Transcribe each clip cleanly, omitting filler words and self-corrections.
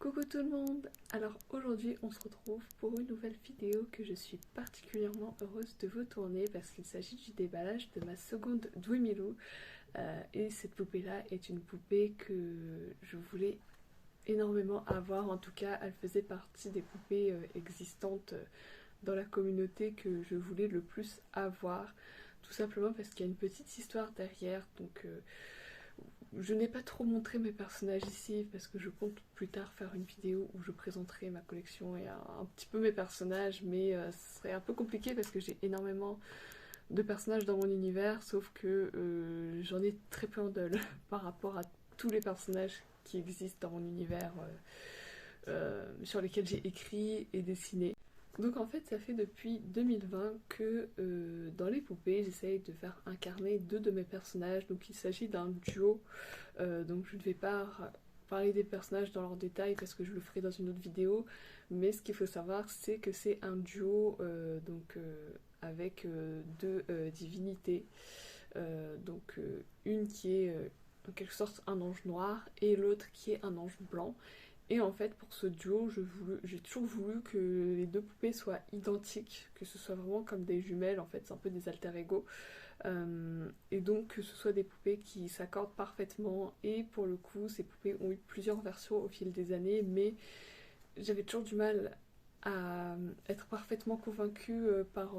Coucou tout le monde. Alors aujourd'hui on se retrouve pour une nouvelle vidéo que je suis particulièrement heureuse de vous tourner parce qu'il s'agit du déballage de ma seconde Dwimilou. Et cette poupée là est une poupée que je voulais énormément avoir. En tout cas elle faisait partie des poupées existantes dans la communauté que je voulais le plus avoir, tout simplement parce qu'il y a une petite histoire derrière. Donc je n'ai pas trop montré mes personnages ici parce que je compte plus tard faire une vidéo où je présenterai ma collection et un petit peu mes personnages, mais ce serait un peu compliqué parce que j'ai énormément de personnages dans mon univers, sauf que j'en ai très peu en dol par rapport à tous les personnages qui existent dans mon univers, sur lesquels j'ai écrit et dessiné. Donc en fait ça fait depuis 2020 que dans les poupées j'essaye de faire incarner deux de mes personnages. Donc il s'agit d'un duo, donc je ne vais pas parler des personnages dans leurs détails parce que je le ferai dans une autre vidéo, mais ce qu'il faut savoir c'est que c'est un duo avec deux divinités, une qui est en quelque sorte un ange noir et l'autre qui est un ange blanc. Et en fait, pour ce duo, j'ai toujours voulu que les deux poupées soient identiques, que ce soit vraiment comme des jumelles, en fait, c'est un peu des alter ego. Et donc que ce soit des poupées qui s'accordent parfaitement. Et pour le coup, ces poupées ont eu plusieurs versions au fil des années, mais j'avais toujours du mal à être parfaitement convaincue par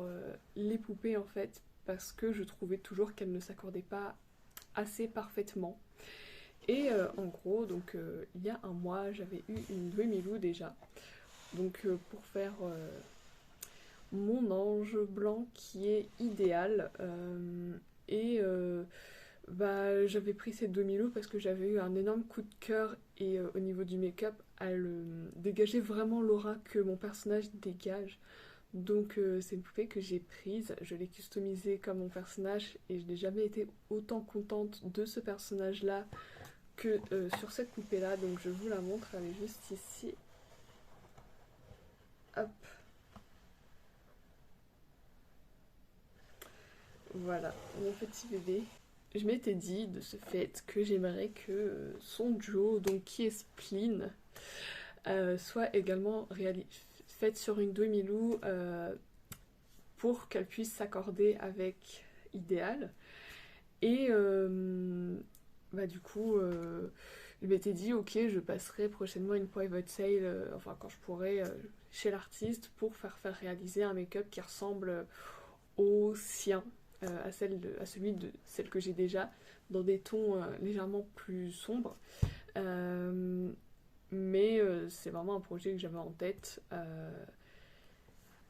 les poupées, en fait, parce que je trouvais toujours qu'elles ne s'accordaient pas assez parfaitement. Et en gros, donc il y a un mois, j'avais eu une Dwimilou déjà. Donc pour faire mon ange blanc qui est idéal. J'avais pris cette Dwimilou parce que j'avais eu un énorme coup de cœur et au niveau du make-up, elle dégageait vraiment l'aura que mon personnage dégage. Donc c'est une poupée que j'ai prise, je l'ai customisée comme mon personnage et je n'ai jamais été autant contente de ce personnage-là que sur cette poupée là. Donc je vous la montre, elle est juste ici. Hop, voilà mon petit bébé. Je m'étais dit de ce fait que j'aimerais que son duo, donc qui est Spleen, soit également faite sur une Dwimilou pour qu'elle puisse s'accorder avec Idéal. Et du coup, je m'étais dit, ok, je passerai prochainement une private sale, enfin quand je pourrai, chez l'artiste pour faire réaliser un make-up qui ressemble au sien, à celui de celle que j'ai déjà, dans des tons légèrement plus sombres. Mais c'est vraiment un projet que j'avais en tête.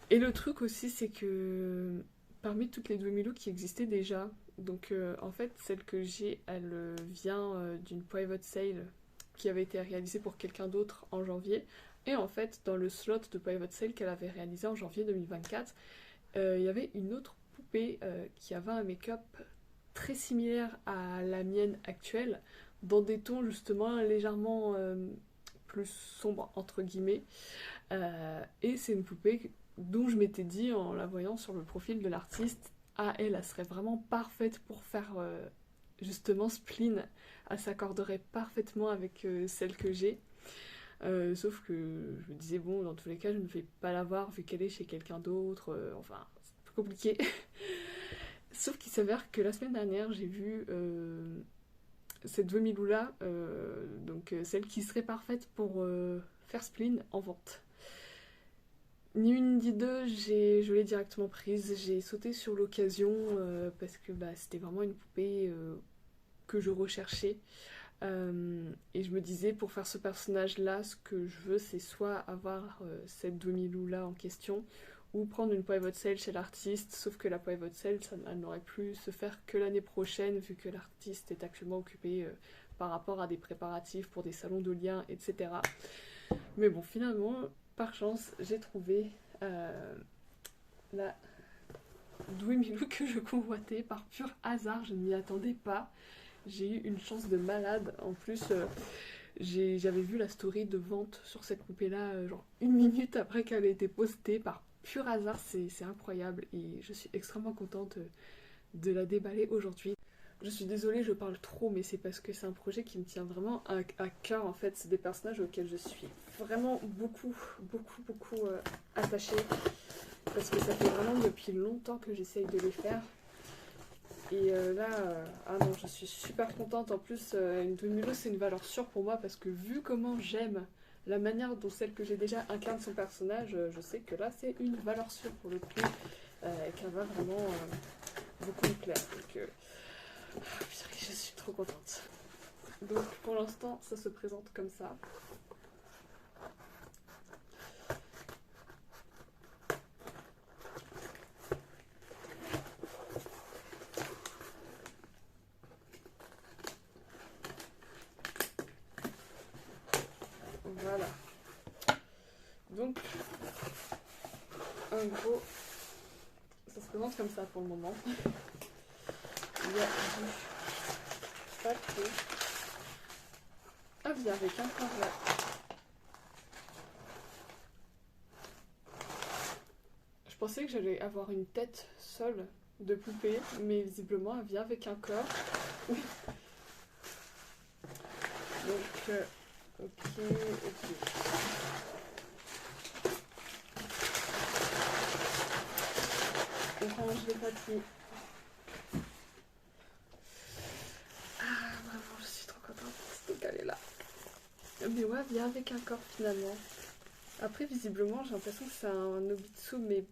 Et le truc aussi, c'est que parmi toutes les Dwimilou qui existaient déjà, donc en fait celle que j'ai, elle vient d'une private sale qui avait été réalisée pour quelqu'un d'autre en janvier. Et en fait dans le slot de private sale qu'elle avait réalisé en janvier 2024, il y avait une autre poupée qui avait un make-up très similaire à la mienne actuelle, dans des tons justement légèrement plus sombres entre guillemets. Et c'est une poupée dont je m'étais dit en la voyant sur le profil de l'artiste, ah elle serait vraiment parfaite pour faire justement Spleen, elle s'accorderait parfaitement avec celle que j'ai. Sauf que je me disais bon, dans tous les cas je ne vais pas l'avoir vu qu'elle est chez quelqu'un d'autre, enfin c'est un peu compliqué. Sauf qu'il s'avère que la semaine dernière j'ai vu cette Dwimilou là, celle qui serait parfaite pour faire Spleen, en vente. Ni une ni deux, je l'ai directement prise. J'ai sauté sur l'occasion parce que c'était vraiment une poupée que je recherchais. Et je me disais, pour faire ce personnage-là, ce que je veux, c'est soit avoir cette Dwimilou-là en question, ou prendre une private sale chez l'artiste. Sauf que la private sale, elle n'aurait pu se faire que l'année prochaine, vu que l'artiste est actuellement occupé par rapport à des préparatifs pour des salons de liens, etc. Mais bon, finalement, par chance, j'ai trouvé la Dwimilou que je convoitais par pur hasard. Je ne m'y attendais pas. J'ai eu une chance de malade. En plus, j'avais vu la story de vente sur cette poupée-là, genre une minute après qu'elle ait été postée. Par pur hasard, c'est incroyable. Et je suis extrêmement contente de la déballer aujourd'hui. Je suis désolée, je parle trop, mais c'est parce que c'est un projet qui me tient vraiment à cœur en fait. C'est des personnages auxquels je suis vraiment beaucoup attachée. Parce que ça fait vraiment depuis longtemps que j'essaye de les faire. Et ah non, je suis super contente. En plus, une Demi-Milo, c'est une valeur sûre pour moi parce que vu comment j'aime la manière dont celle que j'ai déjà incarne son personnage, je sais que là, c'est une valeur sûre pour le coup et qu'elle va vraiment beaucoup me plaire. Donc, purée, je suis trop contente. Donc, pour l'instant, ça se présente comme ça. Voilà. Donc, en gros, ça se présente comme ça pour le moment. Il y a du papier. Ah, bien, avec un coin là. Je pensais que j'allais avoir une tête seule de poupée, mais visiblement elle vient avec un corps. Donc, ok. On range les papiers. Ah, vraiment, je suis trop contente de caler là. Mais ouais, vient avec un corps finalement. Après, visiblement, j'ai l'impression que c'est un Nobitsu, mais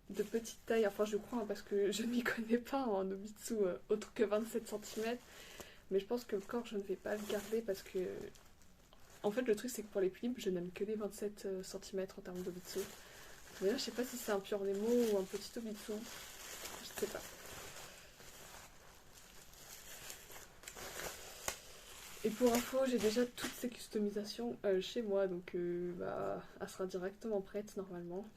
de petite taille. Enfin, je crois, hein, parce que je ne m'y connais pas en Nobitsu autre que 27 cm. Mais je pense que le corps, je ne vais pas le garder parce que... En fait, le truc, c'est que pour les clips, je n'aime que les 27 cm en termes d'Obitsu. Mais là, je sais pas si c'est un pur Nemo ou un petit Obitsu. Je sais pas. Et pour info, j'ai déjà toutes ces customisations chez moi, donc bah, elle sera directement prête normalement.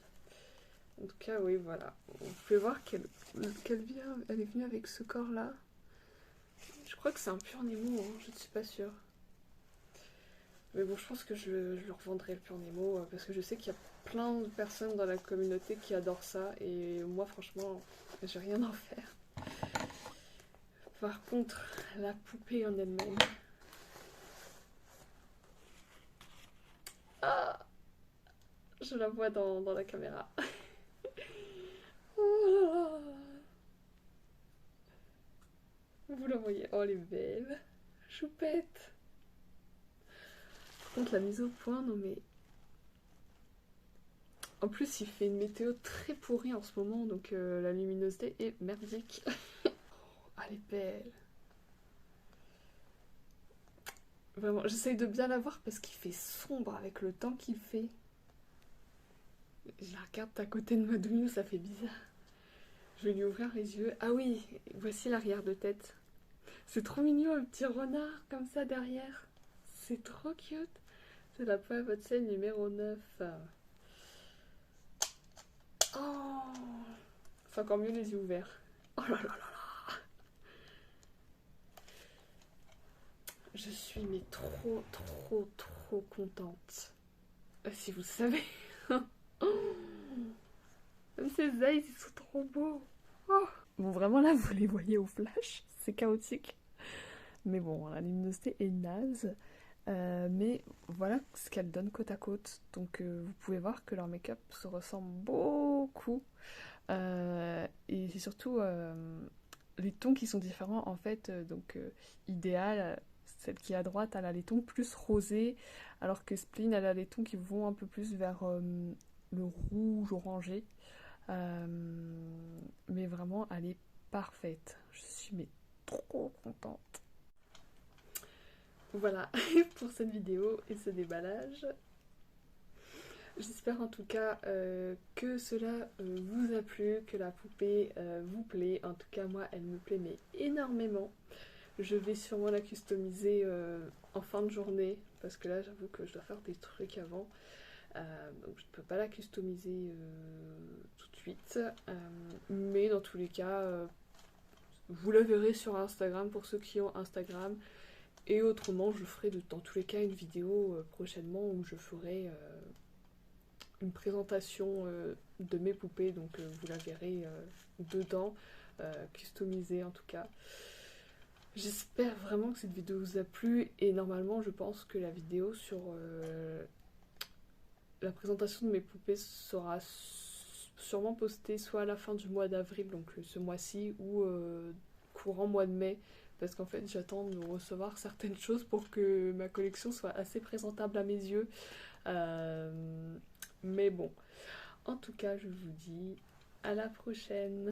En tout cas, oui, voilà. Vous pouvez voir qu'elle est venue avec ce corps-là. Je crois que c'est un pur Nemo, hein, je ne suis pas sûre. Mais bon, je pense que je le revendrai le pur Nemo, parce que je sais qu'il y a plein de personnes dans la communauté qui adorent ça, et moi, franchement, j'ai rien à en faire. Par contre, la poupée en elle-même... Ah, je la vois dans la caméra. Oh, vous la voyez, oh elle est belle, choupette. Par contre la mise au point, non mais... En plus il fait une météo très pourrie en ce moment, donc la luminosité est merdique. Oh, elle est belle. Vraiment, j'essaye de bien la voir parce qu'il fait sombre avec le temps qu'il fait. Je la regarde à côté de ma douille, ça fait bizarre. Je vais lui ouvrir les yeux. Ah oui, voici l'arrière de tête. C'est trop mignon, un petit renard comme ça derrière. C'est trop cute. C'est la poêle à votre scène numéro 9. Oh, c'est encore mieux les yeux ouverts. Oh là là là là. Je suis mais trop contente. Si vous savez. Même ces eyes, ils sont trop beaux. Oh. Bon, vraiment là, vous les voyez au flash. C'est chaotique. Mais bon, la luminosité est naze. Mais voilà ce qu'elles donnent côte à côte. Donc vous pouvez voir que leur make-up se ressemble beaucoup. Et c'est surtout les tons qui sont différents en fait. Donc idéal, celle qui est à droite, elle a les tons plus rosés, alors que Spleen, elle a les tons qui vont un peu plus vers le rouge orangé. Mais vraiment, elle est parfaite. Je suis mais trop contente. Voilà pour cette vidéo et ce déballage. J'espère en tout cas que cela vous a plu, que la poupée vous plaît. En tout cas, moi, elle me plaît mais énormément. Je vais sûrement la customiser en fin de journée parce que là, j'avoue que je dois faire des trucs avant. Donc je ne peux pas la customiser tout de suite. Mais dans tous les cas, vous la verrez sur Instagram pour ceux qui ont Instagram. Et autrement, je ferai dans tous les cas une vidéo prochainement où je ferai une présentation de mes poupées. Donc vous la verrez dedans, customisée en tout cas. J'espère vraiment que cette vidéo vous a plu et normalement je pense que la vidéo sur la présentation de mes poupées sera sûrement postée soit à la fin du mois d'avril, donc ce mois-ci, ou courant mois de mai, parce qu'en fait j'attends de recevoir certaines choses pour que ma collection soit assez présentable à mes yeux. Mais bon, en tout cas je vous dis à la prochaine.